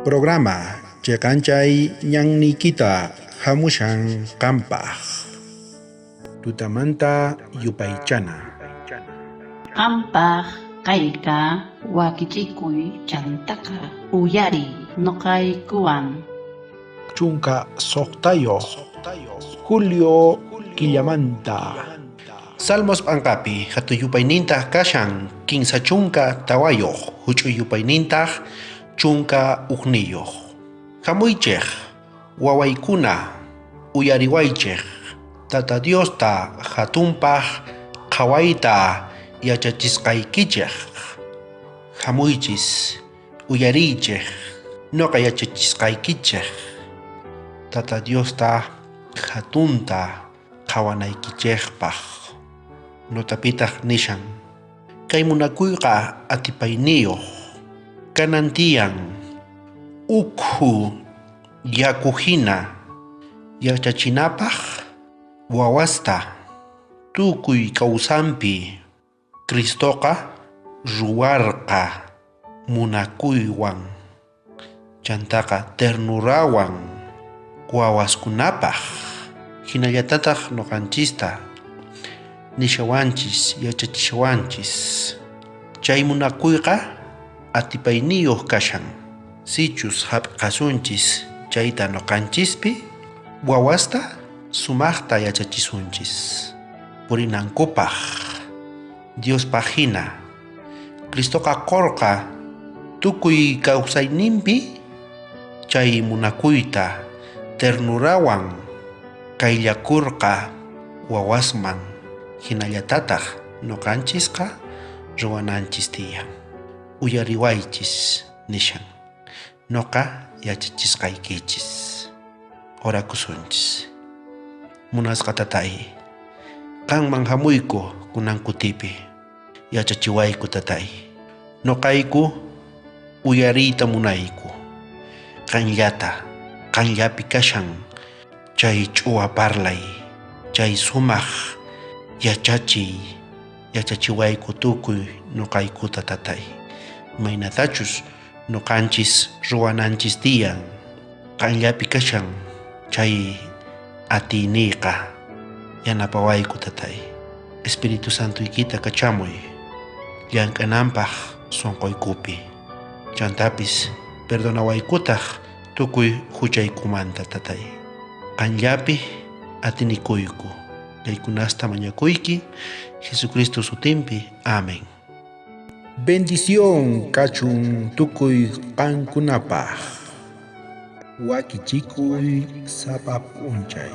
Programa Chekanchay Ñannikita Hamushan Kampaj Tutamanta Yupaychana Qampaq kayka wakichikuy chantaka uyari noqaykuwan. Chunka Soqtayo Julio Killamanta Salmos Ankapi Hatuyupayninta Kashan Kinsa Chunka Tawayo Huchuyupayninta Chunka Ugniyo Hamuychej Wawaykuna Uyariwaychej Tata Diosta Hatunpaj Qhawayta yachachisqaykichej hamuychis uyariychej noqa yachachisqaykichej Tata Diosta hatunta qhawanaykichejpaj notapitaq nishan kay munakuyqa atipayniyuq kanan tiyan ukhu yaku hina yachachinapaq wawasta tukuy kawsanpi Cristoqa ruwarqa munakuywan chantaqa ternurawan wawaskunapaq hinallatataq noqanchista nishawanchis yachachishawanchis chay munakuyqa atipayniyuq kashan sichus hap'qasunchis chayta noqanchispi wawasta sumaqta yachachisunchis purinankupaq Dios pajina Cristoqa qorqa tukuy kawsayninpi chay munakuyta ternurawan kayllakurqa wawasman hinallatataq noqanchisqa ruwananchis tiyan uyariwaychis nishan noqa yachachisqaykichis orakusunchis munasqa tatay qanman hamuyku kunan kutipi yachachiwayku tatay noqayku uyariyta munayku qanllapi kashan chay ch'uwa parlay chay sumaq yachachiwayku tukuy noqaykuta tatay imaynatachus noqanchis ruwananchis tiyan qanllapi kashan chay atiniyqa yanapawayku tatay Espiritu Santuykita kachamuy llank'ananpaq sunquykupi chantapis perdonawaykutaq tukuy huchaykumanta tatay qanllapi atinikuyku kaykunasta mañakuyki Jesucristo sutinpi amén. Bendición kachun tukuy qankunapaq wakichikuy sapa p'unchay